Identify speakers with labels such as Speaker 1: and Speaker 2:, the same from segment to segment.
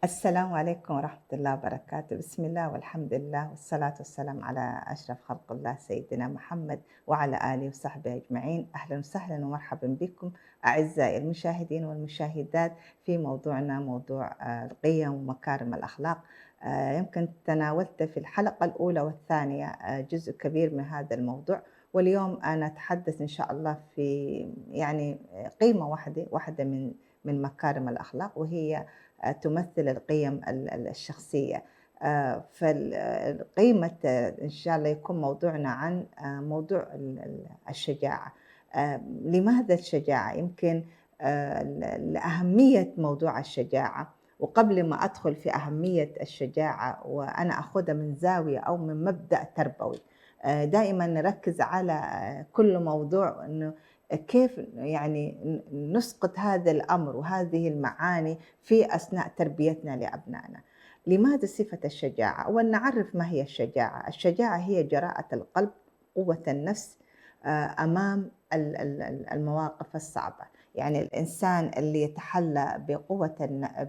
Speaker 1: السلام عليكم ورحمة الله وبركاته. بسم الله والحمد لله والصلاة والسلام على أشرف خلق الله سيدنا محمد وعلى آله وصحبه أجمعين. أهلا وسهلا ومرحبا بكم أعزائي المشاهدين والمشاهدات في موضوعنا موضوع القيم ومكارم الأخلاق. يمكن تناولت في الحلقة الأولى والثانية جزء كبير من هذا الموضوع، واليوم أنا أتحدث إن شاء الله في يعني قيمة واحدة من مكارم الأخلاق، وهي تمثل القيم الشخصية. فالقيمة إن شاء الله يكون موضوعنا عن موضوع الشجاعة. لماذا الشجاعة؟ يمكن لأهمية موضوع الشجاعة. وقبل ما أدخل في أهمية الشجاعة وأنا أخذها من زاوية أو من مبدأ تربوي، دائما نركز على كل موضوع أنه كيف يعني نسقط هذا الأمر وهذه المعاني في أثناء تربيتنا لأبنائنا. لماذا صفة الشجاعة؟ أولا نعرف ما هي الشجاعة. الشجاعة هي جراءة القلب، قوة النفس أمام المواقف الصعبة. يعني الإنسان اللي يتحلى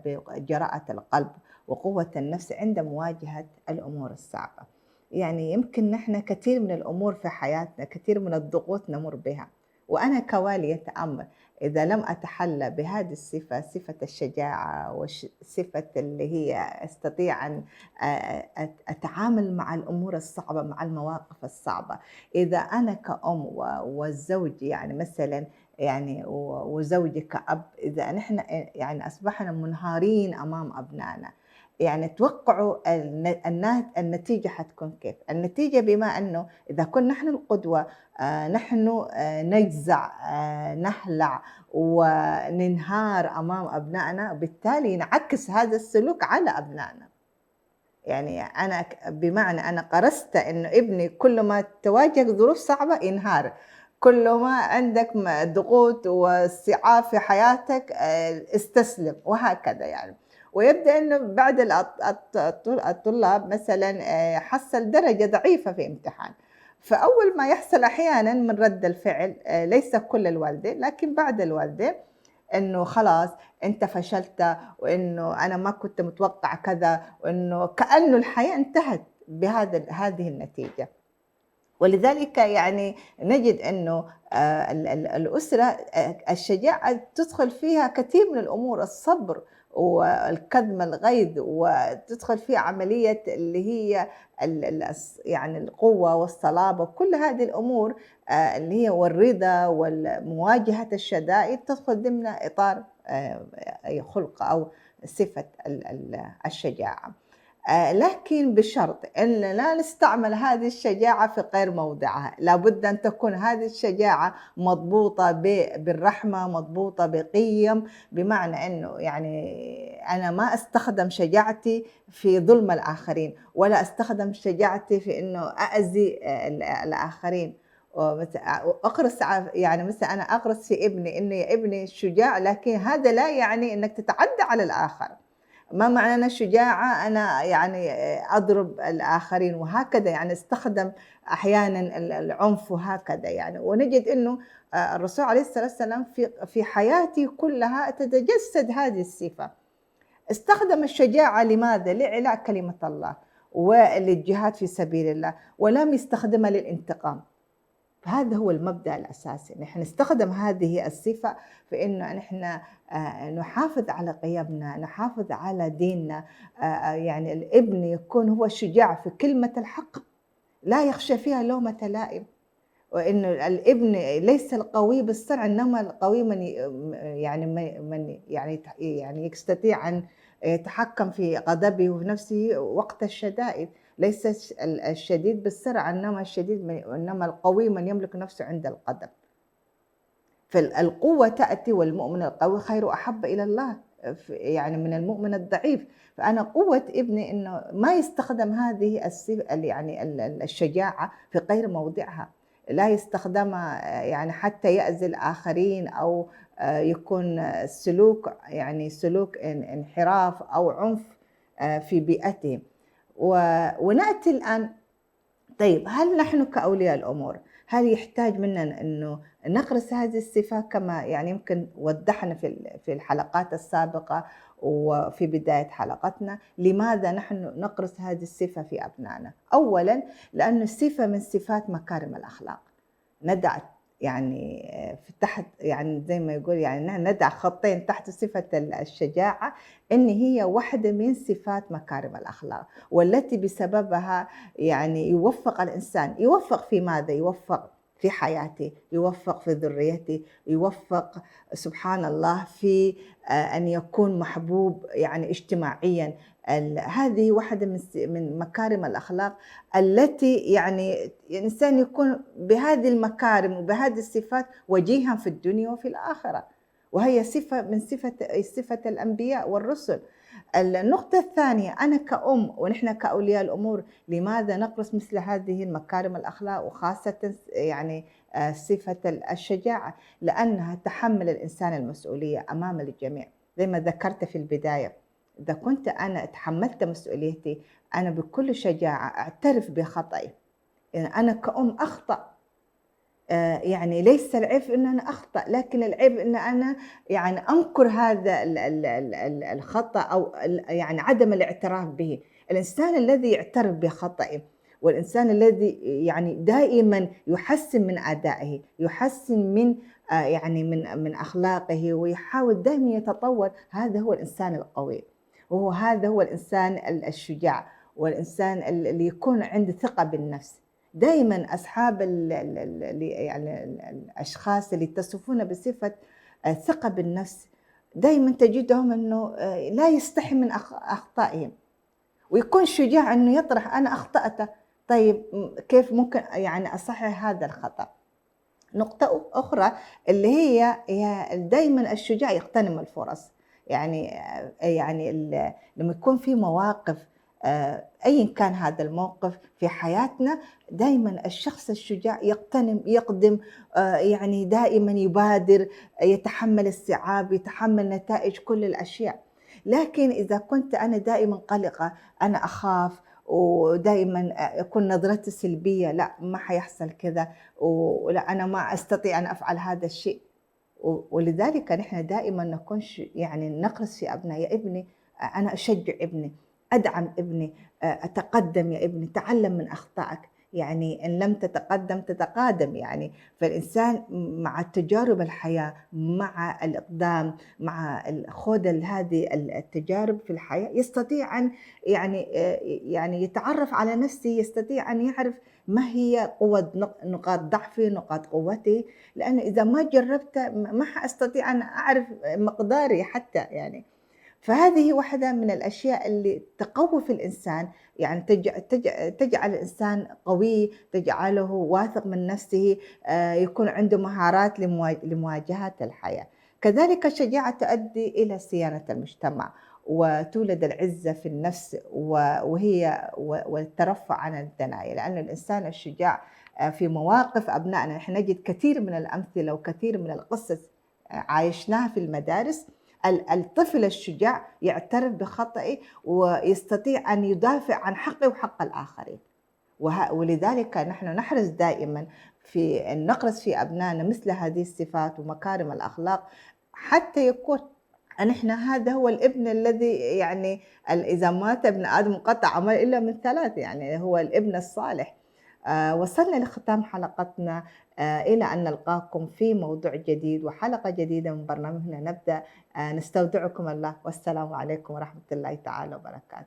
Speaker 1: بجراءة القلب وقوة النفس عند مواجهة الأمور الصعبة. يعني يمكن نحن كثير من الأمور في حياتنا، كثير من الضغوط نمر بها، وأنا كوالية أمر إذا لم أتحلى بهذه الصفة، صفة الشجاعة وصفة اللي هي أستطيع أن أتعامل مع الأمور الصعبة، مع المواقف الصعبة. إذا أنا كأم والزوج يعني مثلا يعني وزوجي كأب، إذا نحن يعني أصبحنا منهارين أمام أبنائنا، يعني توقعوا النتيجة حتكون كيف؟ النتيجة بما أنه إذا كنا نحن القدوة نحن نجزع، نهلع وننهار أمام أبنائنا، بالتالي نعكس هذا السلوك على أبنائنا. يعني أنا بمعنى أنا قرست إنه ابني كل ما تواجه ظروف صعبة ينهار، كل ما عندك ضغوط وصعاب في حياتك استسلم، وهكذا يعني. ويبدأ إنه بعد الطلاب مثلا حصل درجة ضعيفة في امتحان، فأول ما يحصل أحيانا من رد الفعل، ليس كل الوالدين لكن بعض الوالدين، إنه خلاص أنت فشلت، وإنه أنا ما كنت متوقع كذا، وإنه كأنه الحياة انتهت هذه النتيجة. ولذلك يعني نجد أنه الأسرة الشجاعة تدخل فيها كثير من الأمور، الصبر والكظم الغيظ، وتدخل فيها عملية اللي هي يعني القوة والصلابة، كل هذه الأمور اللي هي والرضا ومواجهة الشدائد تدخل ضمن إطار خلق أو صفة الشجاعة. لكن بشرط أن لا نستعمل هذه الشجاعة في غير موضعها. لابد أن تكون هذه الشجاعة مضبوطة بالرحمة، مضبوطة بقيم، بمعنى أنه يعني أنا ما أستخدم شجاعتي في ظلم الآخرين، ولا أستخدم شجاعتي في أنه أأذي الآخرين. أقرص يعني مثلا أنا أقرص في ابني إنه يا ابني شجاع، لكن هذا لا يعني أنك تتعدى على الآخر. ما معنى أنا شجاعة أنا يعني أضرب الآخرين، وهكذا يعني استخدم أحيانا العنف وهكذا يعني. ونجد أنه الرسول عليه الصلاة والسلام في حياته كلها تتجسد هذه الصفة. استخدم الشجاعة لماذا؟ لإعلاء كلمة الله وللجهاد في سبيل الله، ولم يستخدمها للانتقام. فهذا هو المبدأ الأساسي، نحن نستخدم هذه الصفة في إنه نحن نحافظ على قيمنا، نحافظ على ديننا. يعني الابن يكون هو شجاع في كلمة الحق، لا يخشى فيها لومة لائم. وإنه الابن ليس القوي بالصنع، إنما القوي من يستطيع أن يتحكم في غضبه ونفسه وقت الشدائد. ليس الشديد بالسرعة، إنما القوي من يملك نفسه عند الغضب. فالقوة تأتي، والمؤمن القوي خير أحب إلى الله يعني من المؤمن الضعيف. فأنا قوة ابني إنه ما يستخدم هذه يعني الشجاعة في غير موضعها، لا يستخدمها يعني حتى يأذي الآخرين، أو يكون سلوك انحراف أو عنف في بيئتهم. ونأتي الآن، طيب هل نحن كأولياء الأمور هل يحتاج منا أنه نغرس هذه الصفة كما يعني يمكن وضحنا في الحلقات السابقة، وفي بداية حلقتنا، لماذا نحن نغرس هذه الصفة في أبنائنا؟ أولًا لأن الصفة من صفات مكارم الأخلاق، ندع يعني في تحت يعني زي ما يقول يعني ندع خطين تحت صفة الشجاعة، إن هي واحدة من صفات مكارم الأخلاق، والتي بسببها يعني يوفّق الإنسان، يوفّق في ماذا؟ يوفّق في حياته، يوفّق في ذريته، يوفّق سبحان الله في أن يكون محبوب يعني اجتماعيًا. هذه واحدة من مكارم الأخلاق التي يعني الإنسان يكون بهذه المكارم وبهذه الصفات وجيها في الدنيا وفي الآخرة، وهي صفة من صفة الأنبياء والرسل. النقطة الثانية، أنا كأم ونحن كأولياء الأمور لماذا نغرس مثل هذه المكارم الأخلاق وخاصة يعني صفة الشجاعة؟ لأنها تحمل الإنسان المسؤولية أمام الجميع، زي ما ذكرت في البداية. إذا كنت أنا تحملت مسؤوليتي، أنا بكل شجاعة أعترف بخطئي، يعني أنا كأم أخطأ، يعني ليس العيب إن أنا أخطأ، لكن العيب إن أنا يعني أنكر هذا الخطأ أو يعني عدم الاعتراف به. الإنسان الذي يعترف بخطئه، والإنسان الذي يعني دائمًا يحسّن من أدائه، يحسّن من يعني من أخلاقه، ويحاول دايمًا يتطور، هذا هو الإنسان القوي، هذا هو الإنسان الشجاع، والإنسان اللي يكون عنده ثقة بالنفس. دايمًا أصحاب يعني الأشخاص اللي يتصفون بصفة الثقة بالنفس، دايمًا تجدهم إنه لا يستحي من أخطائهم، ويكون شجاع إنه يطرح أنا أخطأت، طيب كيف ممكن يعني أصحح هذا الخطأ؟ نقطة أخرى اللي هي دايمًا الشجاع يغتنم الفرص، يعني يعني لمّا يكون في مواقف أيًا كان هذا الموقف في حياتنا، دايمًا الشخص الشجاع يغتنم، يقدم، يعني دائمًا يبادر، يتحمل الصعاب، يتحمل نتائج كل الأشياء. لكن إذا كنت أنا دائمًا قلقة، أنا أخاف ودائمًا أكون نظرتي سلبية، لأ ما حيحصل كذا، ولأ أنا ما أستطيع أن أفعل هذا الشيء. ولذلك نحن دائمًا نكون يعني نغرس في أبنائنا، يا ابني أنا أشجّع ابني، أدعم ابني، تقدّم يا ابني، تعلّم من أخطائك، يعني إن لم تتقدّم تتقادم يعني. فالإنسان مع تجارب الحياة، مع الإقدام، مع خوض هذه التجارب في الحياة، يستطيع أن يعني يتعرّف على نفسه، يستطيع أن يعرف ما هي نقاط ضعفي، نقاط قوتي، لأن إذا ما جرّبت ما حأستطيع أن أعرف مقداري حتى يعني. فهذه واحدة من الأشياء اللي تقوّي في الإنسان، يعني تجعل الإنسان قوي، تجعله واثق من نفسه، يكون عنده مهارات لمواجهة الحياة. كذلك الشجاعة تؤدي إلى صيانة المجتمع، وتولد العزة في النفس والترفع عن الدناية، لأن الإنسان الشجاع في مواقف أبنائنا نحن نجد كثير من الأمثلة وكثير من القصص عايشناها في المدارس. الطفل الشجاع يعترف بخطئه ويستطيع أن يدافع عن حقه وحق الآخرين. ولذلك نحن نحرص دائمًا في أن نغرس في أبنائنا مثل هذه الصفات ومكارم الأخلاق، حتى يكون نحن هذا هو الابن الذي يعني إذا مات ابن آدم انقطع عمله إلا من 3، يعني هو الابن الصالح. وصلنا لختام حلقتنا، إلى أن نلقاكم في موضوع جديد وحلقة جديدة من برنامجنا نبدأ. نستودعكم الله، والسلام عليكم ورحمة الله تعالى وبركاته.